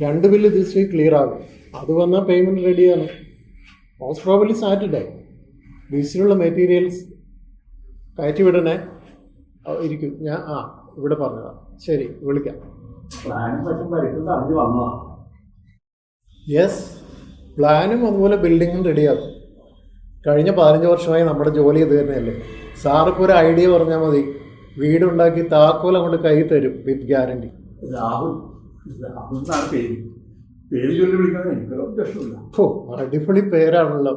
രണ്ട് bill this week clear ആകും. അത് വന്നാൽ പേയ്മെൻറ്റ് റെഡിയാണ്. Most probably Saturday. ലിസ്റ്റിലുള്ള മെറ്റീരിയൽസ് കയറ്റി വിടണേ. ഇരിക്കും, ഞാൻ ഇവിടെ പറഞ്ഞതാണ്. ശരി, വിളിക്കാം. യെസ്, പ്ലാനും അതുപോലെ ബിൽഡിങ്ങും റെഡിയാക്കും. കഴിഞ്ഞ 15 വർഷമായി നമ്മുടെ ജോലി ഇത് തന്നെയല്ലേ. സാർക്ക് ഒരു ഐഡിയ പറഞ്ഞാൽ മതി, വീടുണ്ടാക്കി താക്കോൽ അങ്ങോട്ട് കൈ തരും വിത്ത് ഗ്യാരണ്ടി. രാഹുൽ എന്നാണ് പേര്. പേര് ചൊല്ലി വിളിക്കുന്നത് എനിക്ക് ഇഷ്ടമില്ല. അടിപൊളി പേരാണല്ലോ.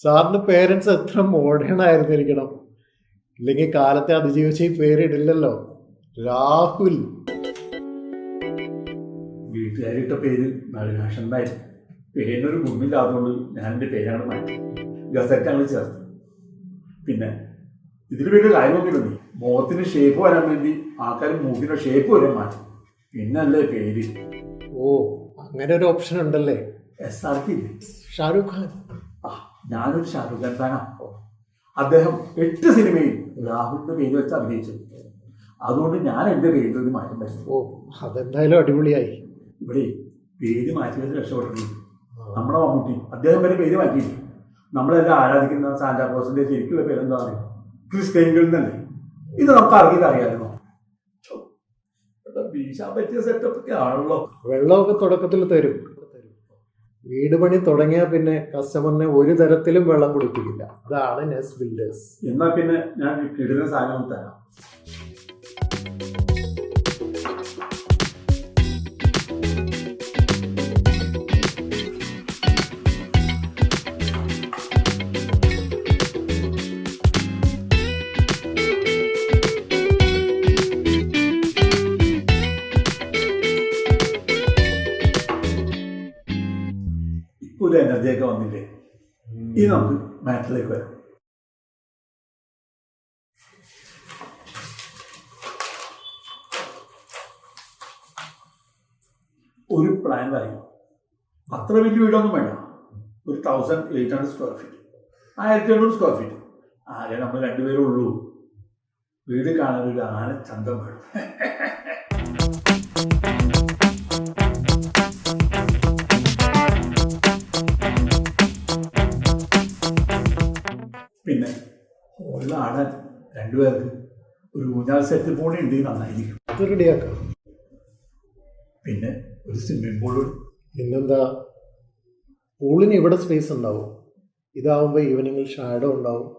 സാറിന്റെ പേരൻസ് എത്ര മോഡേൺ ആയിരുന്നിരിക്കണം, ഇല്ലെങ്കിൽ കാലത്തെ അതിജീവിച്ച ഈ പേരിടില്ലല്ലോ. രാഹുൽ. വീട്ടുകാരിട്ട പേര് നളിനാശണ്ടായിരുന്നു. പേരിനൊരു ഗുമ്മില്ലാത്തതുകൊണ്ട് ഞാൻ എൻ്റെ പേരാണ് മാറ്റി ഗസറ്റാണ് ചേർത്ത്. പിന്നെ ഇതിന് പേര് കാര്യമൊന്നുമില്ല. മുഖത്തിന് ഷേപ്പ് വരാൻ വേണ്ടി ആൾക്കാർ മൂക്കിന്റെ ഷേപ്പ് വരെ മാറ്റി. പിന്നല്ലേ പേര്. അങ്ങനെ ഒരു ഓപ്ഷൻ ഉണ്ടല്ലേ. SRK ഇല്ലേ, ഷാരൂഖ് ഖാൻ. ഞാനൊരു ഷാരൂഖ് ഖാൻ ഫാനാണ്. അദ്ദേഹം 8 സിനിമയിൽ രാഹുലിന്റെ പേര് വെച്ച് അഭിനയിച്ചു. അതുകൊണ്ട് ഞാൻ എൻ്റെ പേരിൽ ഒരു മാറ്റം വരുന്നു. അതെന്തായാലും അടിപൊളിയായി. ഇവിടെ പേര് മാറ്റിയത് രക്ഷപ്പെട്ടിട്ടുണ്ട്. നമ്മുടെ മമ്മൂട്ടി അദ്ദേഹം വരെ പേര് മാറ്റിയില്ല. നമ്മളെല്ലാം ആരാധിക്കുന്ന സാന്റാക്ലോസിന്റെ ശരിക്കുള്ള പേരെന്താ പറയുക, ക്രിസ്ത്യൻകൾ എന്നല്ലേ. ഇത് നമുക്ക് അറിയാമായിരുന്നു. വീശാൻ പറ്റിയ സെറ്റപ്പ് ഒക്കെ ആണല്ലോ. വെള്ളമൊക്കെ തുടക്കത്തിൽ തരും. വീട് പണി തുടങ്ങിയാൽ പിന്നെ കസ്റ്റമറിനെ ഒരു തരത്തിലും വെള്ളം കുടിപ്പിക്കില്ല. അതാണ് നെസ് ബിൽഡേഴ്സ്. എന്നാൽ പിന്നെ ഞാൻ കിടിലൻ സാധനം തരാം. ഒരു എനർജിയൊക്കെ വന്നില്ലേ. ഇനി നമുക്ക് മാറ്ററിലേക്ക് വരാം. ഒരു പ്ലാൻ വരയ്ക്കും. അത്ര വലിയ വീടൊന്നും വേണ്ട. ഒരു 1800 സ്ക്വയർ ഫീറ്റ്, 1800 സ്ക്വയർ ഫീറ്റ്. ആകെ നമ്മൾ 2 പേരേ ഉള്ളൂ. വീട് കാണാൻ ഒരു ആനച്ചന്തം വേണം. പിന്നെ ഹോളിൽ ആടാൻ 2 പേർക്ക് ഒരു ഊഞ്ഞാൽ സെറ്റ് പോണി ഉണ്ടെങ്കിൽ നന്നായിരിക്കും. അത് റെഡിയാക്കാം. പിന്നെ ഒരു സ്വിമ്മിംഗ് പൂളും. പിന്നെന്താ, പൂളിന് ഇവിടെ സ്പേസ് ഉണ്ടാവും. ഇതാവുമ്പോൾ ഈവനിങ്ങിൽ ഷാഡോ ഉണ്ടാവും,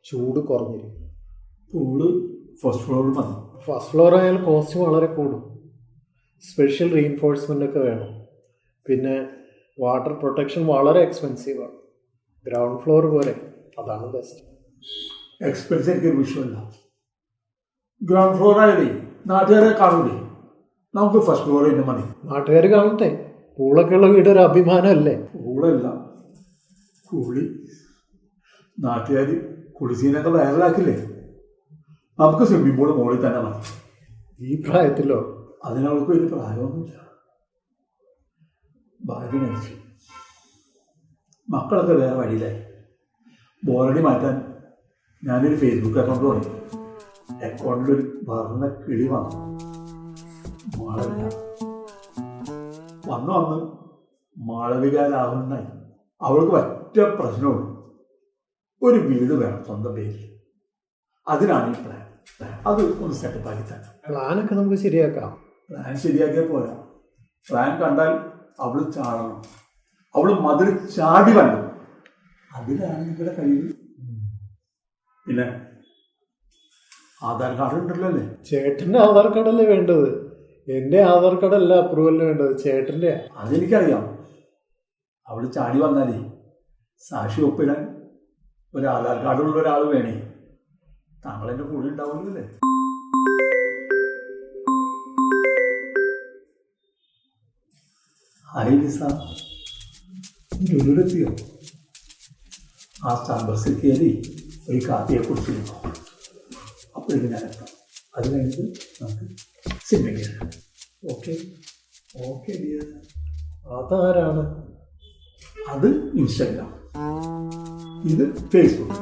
ചൂട് കുറഞ്ഞിരിക്കും. പൂള് ഫസ്റ്റ് ഫ്ലോറിൽ മതി. ഫസ്റ്റ് ഫ്ലോർ ആയാൽ കോസ്റ്റ് വളരെ കൂടും. സ്പെഷ്യൽ റീഇൻഫോഴ്സ്മെൻ്റ് ഒക്കെ വേണം. പിന്നെ വാട്ടർ പ്രൊട്ടക്ഷൻ വളരെ എക്സ്പെൻസീവാണ്. ഗ്രൗണ്ട് ഫ്ലോർ പോലെ, അതാണ് ബെസ്റ്റ്. എക്സ്പെൻസ് എനിക്കൊരു വിഷയമല്ല. ഗ്രൗണ്ട് ഫ്ലോർ ആയാലേ നാട്ടുകാരെ കാണൂലേ. നമുക്ക് ഫസ്റ്റ് ഫ്ലോർ തന്നെ മതി. നാട്ടുകാർ കാണട്ടെ. പൂളൊക്കെ ഉള്ള വീട് ഒരു അഭിമാനമല്ലേ. പൂളല്ല, കുളി. നാട്ടുകാർ കുളിസീനൊക്കെ വൈറലാക്കില്ലേ. നമുക്ക് സ്വിമ്മിംഗ് പൂള് മുകളിൽ തന്നെ മതി. ഈ പ്രായത്തിലോ? അതിനവൾക്ക് വലിയ പ്രായമൊന്നുമില്ല. ഭാര്യ മരിച്ചു, മക്കളൊക്കെ വേറെ വഴിയിലായി. ബോറടി മാറ്റാൻ ഞാനൊരു ഫേസ്ബുക്ക് അക്കൗണ്ട് തുടങ്ങി. അക്കൗണ്ടിലൊരു വർണ്ണ കിളി വന്നു. മാളവിക വന്ന് മാളവിക രാഹുലിനായി. അവൾക്ക് ഒറ്റ പ്രശ്നമുള്ളൂ, ഒരു വീട് വേണം സ്വന്തം പേരിൽ. അതിനാണ് ഈ പ്ലാൻ. അത് ഒന്ന് സെറ്റപ്പാക്കി തന്നെ. പ്ലാനൊക്കെ നമുക്ക് ശരിയാക്കാം. പ്ലാൻ ശരിയാക്കിയാൽ പോരാ. പ്ലാൻ കണ്ടാൽ അവള് ചാടണം. അവള് മതിൽ ചാടി കണ്ടു. അതിലാണ് നിങ്ങളുടെ കഴിവ്. പിന്നെ ആധാർ കാർഡ് ഉണ്ടല്ലോ അല്ലേ. ചേട്ടൻ്റെ ആധാർ കാർഡല്ലേ വേണ്ടത്. എൻ്റെ ആധാർ കാർഡല്ല അപ്രൂവലിന് വേണ്ടത്, ചേട്ടൻ്റെ. അതെനിക്കറിയാം. അവള് ചാടി വന്നാലേ സാക്ഷി ഒപ്പിടാൻ ഒരു ആധാർ കാർഡുള്ള ഒരാൾ വേണേ. താങ്കളെൻ്റെ കൂടെ ഉണ്ടാവുമല്ലേ. Hi Lisa, ജോലിയിലെത്തിയോ? ആ സ്റ്റാമ്പസിൽ കയറി ഒരു കാപ്പിയെ കുറിച്ചിരുന്നു. അപ്പോഴേക്കും ഞാൻ എത്താം. അത് കഴിഞ്ഞിട്ട് നമുക്ക് സിനിമ കയറാം. Okay okay dear. അതാരാണ്? അത് ഇൻസ്റ്റാഗ്രാം, ഇത് ഫേസ്ബുക്ക്.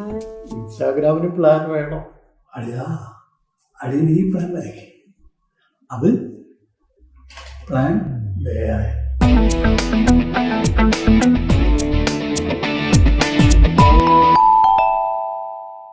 ഇൻസ്റ്റാഗ്രാമിന് പ്ലാൻ വേണോ? അടിയ ഈ പ്ലാൻ വരയ്ക്ക്. അത് പ്ലാൻ വേറെ